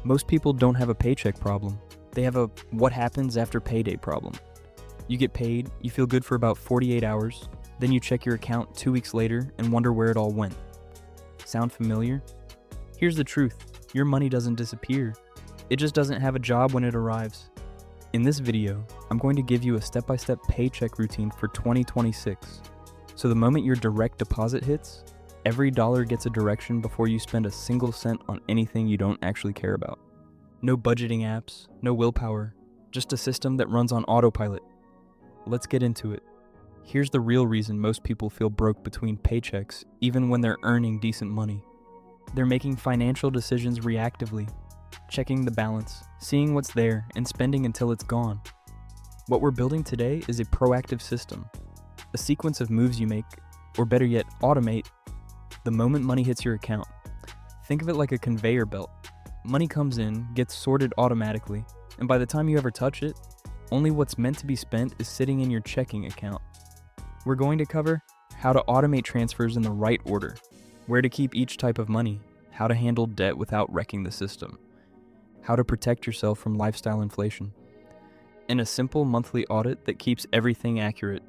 Most people don't have a paycheck problem. They have a what happens after payday problem. You get paid, you feel good for about 48 hours, then you check your account 2 weeks later and wonder where it all went. Sound familiar? Here's the truth, your money doesn't disappear. It just doesn't have a job when it arrives. In this video, I'm going to give you a step-by-step paycheck routine for 2026. So the moment your direct deposit hits, every dollar gets a direction before you spend a single cent on anything you don't actually care about. No budgeting apps, no willpower, just a system that runs on autopilot. Let's get into it. Here's the real reason most people feel broke between paychecks, even when they're earning decent money. They're making financial decisions reactively, checking the balance, seeing what's there, and spending until it's gone. What we're building today is a proactive system, a sequence of moves you make, or better yet, automate, the moment money hits your account. Think of it like a conveyor belt. Money comes in, gets sorted automatically, and by the time you ever touch it, only what's meant to be spent is sitting in your checking account. We're going to cover how to automate transfers in the right order, where to keep each type of money, how to handle debt without wrecking the system, how to protect yourself from lifestyle inflation, and a simple monthly audit that keeps everything accurate.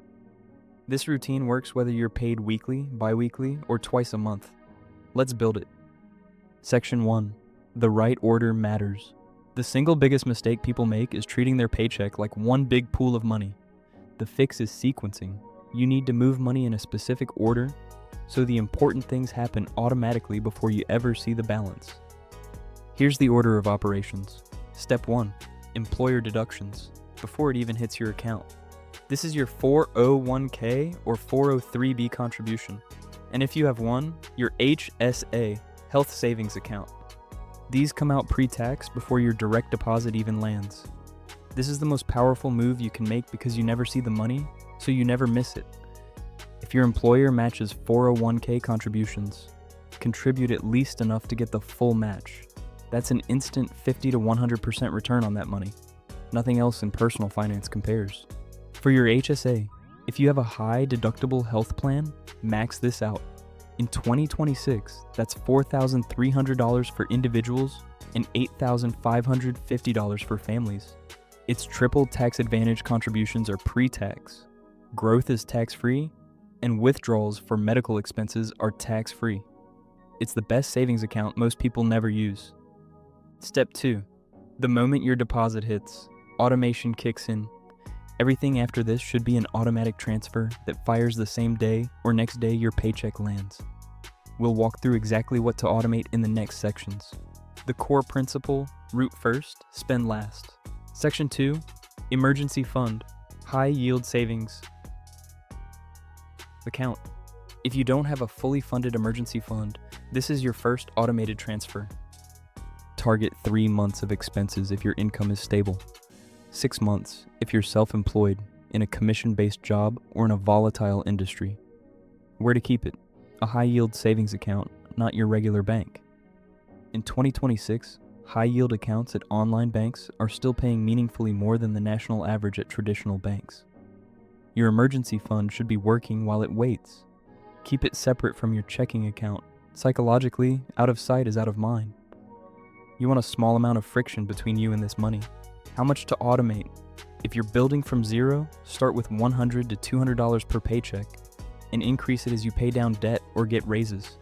This routine works whether you're paid weekly, bi-weekly, or twice a month. Let's build it. Section 1. The right order matters. The single biggest mistake people make is treating their paycheck like one big pool of money. The fix is sequencing. You need to move money in a specific order so the important things happen automatically before you ever see the balance. Here's the order of operations. Step 1. Employer deductions, before it even hits your account. This is your 401k or 403b contribution, and if you have one, your HSA, health savings account. These come out pre-tax before your direct deposit even lands. This is the most powerful move you can make because you never see the money, so you never miss it. If your employer matches 401k contributions, contribute at least enough to get the full match. That's an instant 50 to 100% return on that money. Nothing else in personal finance compares. For your HSA, if you have a high deductible health plan, max this out. In 2026, that's $4,300 for individuals and $8,550 for families. Its triple tax advantage contributions are pre-tax. Growth is tax-free, and withdrawals for medical expenses are tax-free. It's the best savings account most people never use. Step 2. The moment your deposit hits, automation kicks in. Everything after this should be an automatic transfer that fires the same day or next day your paycheck lands. We'll walk through exactly what to automate in the next sections. The core principle, root first, spend last. Section 2, emergency fund, high yield savings account. If you don't have a fully funded emergency fund, this is your first automated transfer. Target 3 months of expenses if your income is stable. 6 months if you're self-employed, in a commission-based job, or in a volatile industry. Where to keep it? A high-yield savings account, not your regular bank. In 2026, high-yield accounts at online banks are still paying meaningfully more than the national average at traditional banks. Your emergency fund should be working while it waits. Keep it separate from your checking account. Psychologically, out of sight is out of mind. You want a small amount of friction between you and this money. How much to automate? If you're building from zero, start with $100 to $200 per paycheck and increase it as you pay down debt or get raises.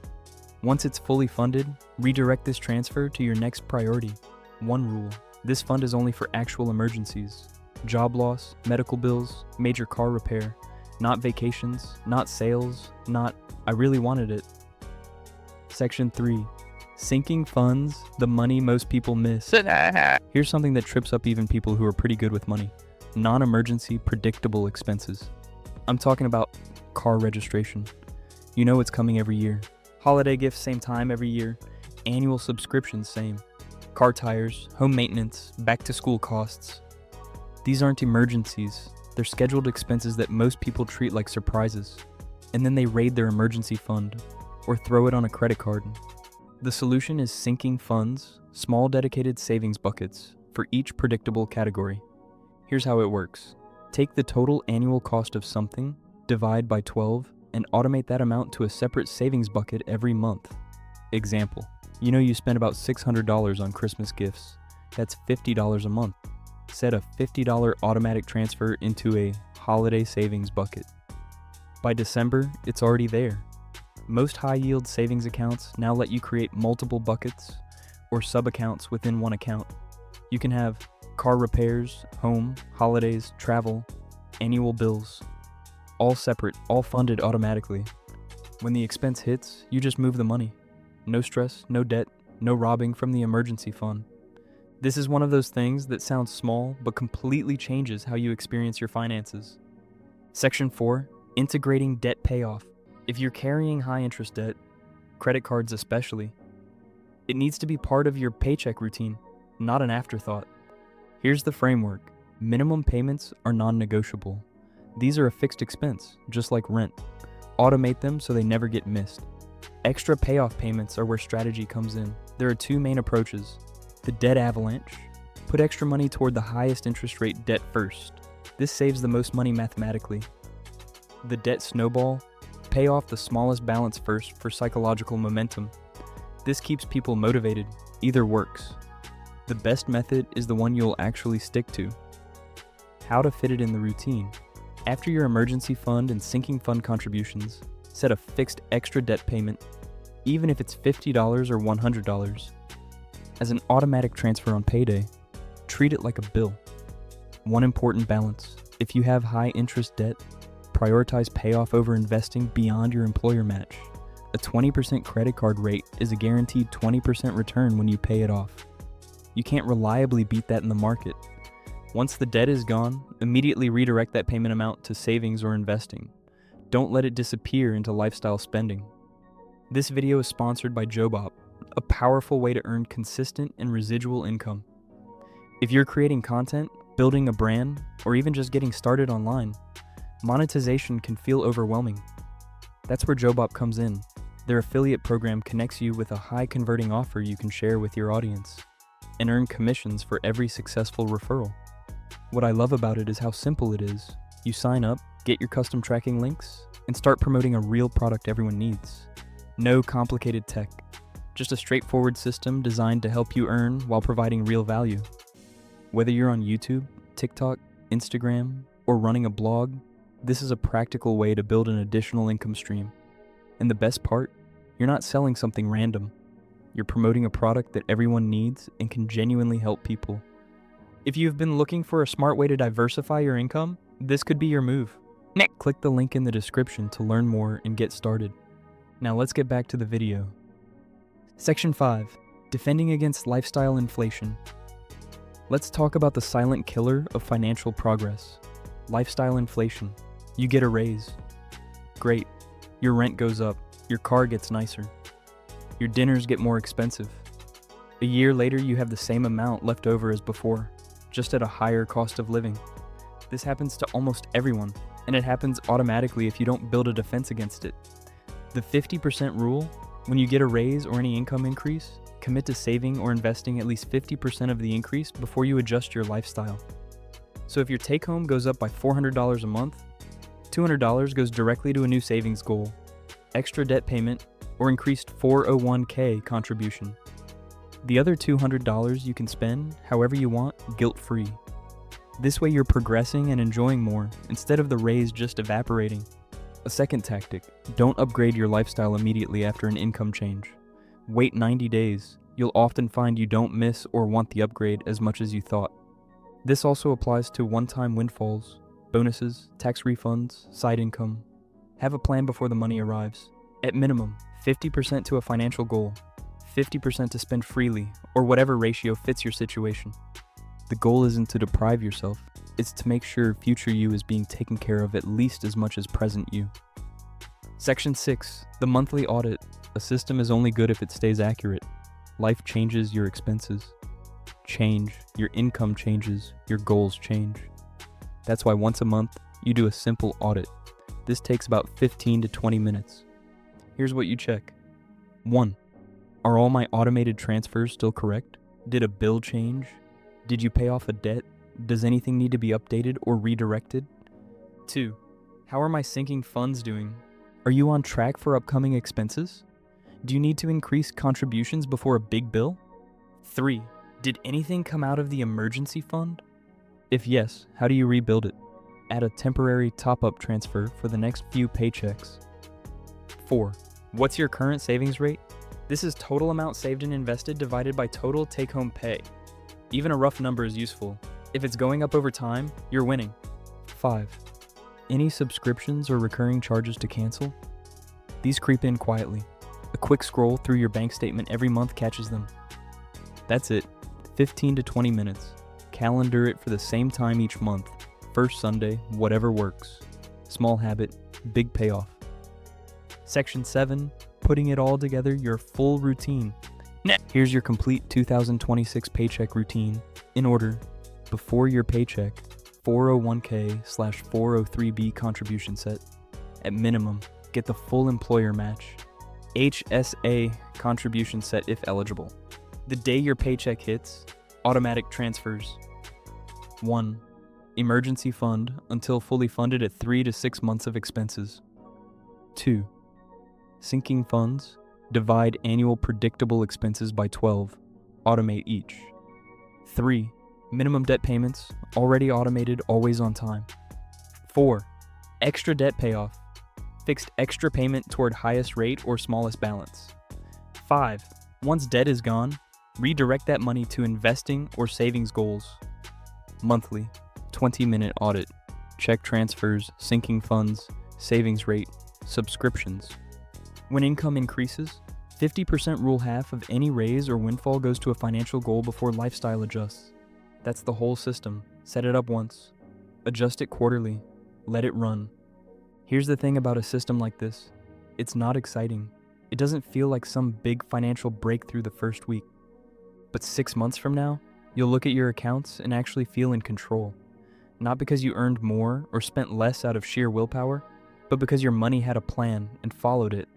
Once it's fully funded, redirect this transfer to your next priority. One rule: this fund is only for actual emergencies. Job loss, medical bills, major car repair, not vacations, not sales, not "I really wanted it." Section 3. Sinking funds, the money most people miss. Here's something that trips up even people who are pretty good with money. Non-emergency, predictable expenses. I'm talking about car registration. You know it's coming every year. Holiday gifts, same time every year. Annual subscriptions, same. Car tires, home maintenance, back-to-school costs. These aren't emergencies. They're scheduled expenses that most people treat like surprises. And then they raid their emergency fund or throw it on a credit card. The solution is sinking funds, small dedicated savings buckets, for each predictable category. Here's how it works. Take the total annual cost of something, divide by 12, and automate that amount to a separate savings bucket every month. Example: You know you spend about $600 on Christmas gifts. That's $50 a month. Set a $50 automatic transfer into a holiday savings bucket. By December, it's already there. Most high-yield savings accounts now let you create multiple buckets or sub-accounts within one account. You can have car repairs, home, holidays, travel, annual bills, all separate, all funded automatically. When the expense hits, you just move the money. No stress, no debt, no robbing from the emergency fund. This is one of those things that sounds small but completely changes how you experience your finances. Section 4, integrating debt payoff. If you're carrying high interest debt, credit cards especially, it needs to be part of your paycheck routine, not an afterthought. Here's the framework. Minimum payments are non-negotiable. These are a fixed expense, just like rent. Automate them so they never get missed. Extra payoff payments are where strategy comes in. There are two main approaches. The debt avalanche. Put extra money toward the highest interest rate debt first. This saves the most money mathematically. The debt snowball. Pay off the smallest balance first for psychological momentum. This keeps people motivated. Either works. The best method is the one you'll actually stick to. How to fit it in the routine. After your emergency fund and sinking fund contributions, set a fixed extra debt payment, even if it's $50 or $100, as an automatic transfer on payday. Treat it like a bill. One important balance. If you have high interest debt, prioritize payoff over investing beyond your employer match. A 20% credit card rate is a guaranteed 20% return when you pay it off. You can't reliably beat that in the market. Once the debt is gone, immediately redirect that payment amount to savings or investing. Don't let it disappear into lifestyle spending. This video is sponsored by Jobop, a powerful way to earn consistent and residual income. If you're creating content, building a brand, or even just getting started online, monetization can feel overwhelming. That's where Jobop comes in. Their affiliate program connects you with a high-converting offer you can share with your audience and earn commissions for every successful referral. What I love about it is how simple it is. You sign up, get your custom tracking links, and start promoting a real product everyone needs. No complicated tech, just a straightforward system designed to help you earn while providing real value. Whether you're on YouTube, TikTok, Instagram, or running a blog, this is a practical way to build an additional income stream. And the best part, you're not selling something random. You're promoting a product that everyone needs and can genuinely help people. If you've been looking for a smart way to diversify your income, this could be your move. Click the link in the description to learn more and get started. Now let's get back to the video. Section 5, defending against lifestyle inflation. Let's talk about the silent killer of financial progress. Lifestyle inflation. You get a raise. Great. Your rent goes up. Your car gets nicer. Your dinners get more expensive. A year later, you have the same amount left over as before, just at a higher cost of living. This happens to almost everyone, and it happens automatically if you don't build a defense against it. The 50% rule, when you get a raise or any income increase, commit to saving or investing at least 50% of the increase before you adjust your lifestyle. So if your take-home goes up by $400 a month, $200 goes directly to a new savings goal, extra debt payment, or increased 401k contribution. The other $200 you can spend however you want, guilt-free. This way you're progressing and enjoying more, instead of the raise just evaporating. A second tactic, don't upgrade your lifestyle immediately after an income change. Wait 90 days. You'll often find you don't miss or want the upgrade as much as you thought. This also applies to one-time windfalls, bonuses, tax refunds, side income. Have a plan before the money arrives. At minimum, 50% to a financial goal, 50% to spend freely, or whatever ratio fits your situation. The goal isn't to deprive yourself, it's to make sure future you is being taken care of at least as much as present you. Section 6, the monthly audit. A system is only good if it stays accurate. Life changes, your expenses change, your income changes, your goals change. That's why once a month, you do a simple audit. This takes about 15 to 20 minutes. Here's what you check. 1. Are all my automated transfers still correct? Did a bill change? Did you pay off a debt? Does anything need to be updated or redirected? 2. How are my sinking funds doing? Are you on track for upcoming expenses? Do you need to increase contributions before a big bill? 3. Did anything come out of the emergency fund? If yes, how do you rebuild it? Add a temporary top-up transfer for the next few paychecks. 4. What's your current savings rate? This is total amount saved and invested divided by total take-home pay. Even a rough number is useful. If it's going up over time, you're winning. 5. Any subscriptions or recurring charges to cancel? These creep in quietly. A quick scroll through your bank statement every month catches them. That's it. 15 to 20 minutes. Calendar it for the same time each month. First Sunday, whatever works. Small habit, big payoff. Section 7. Putting it all together, your full routine. Here's your complete 2026 paycheck routine. In order: before your paycheck, 401k/403b contribution set. At minimum, get the full employer match. HSA contribution set if eligible. The day your paycheck hits, automatic transfers. 1. Emergency fund until fully funded at 3 to 6 months of expenses. 2. Sinking funds, divide annual predictable expenses by 12, automate each. 3. Minimum debt payments, already automated, always on time. 4. Extra debt payoff, fixed extra payment toward highest rate or smallest balance. 5. Once debt is gone, redirect that money to investing or savings goals. Monthly, 20-minute audit, check transfers, sinking funds, savings rate, subscriptions. When income increases, 50% rule half of any raise or windfall goes to a financial goal before lifestyle adjusts. That's the whole system. Set it up once. Adjust it quarterly. Let it run. Here's the thing about a system like this. It's not exciting. It doesn't feel like some big financial breakthrough the first week. But 6 months from now, you'll look at your accounts and actually feel in control. Not because you earned more or spent less out of sheer willpower, but because your money had a plan and followed it.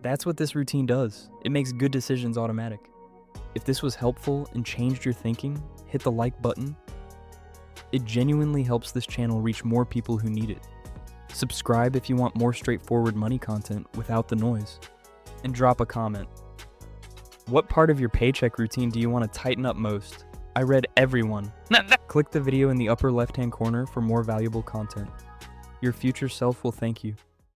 That's what this routine does. It makes good decisions automatic. If this was helpful and changed your thinking, hit the like button. It genuinely helps this channel reach more people who need it. Subscribe if you want more straightforward money content without the noise. And drop a comment. What part of your paycheck routine do you want to tighten up most? I read everyone. Click the video in the upper left-hand corner for more valuable content. Your future self will thank you.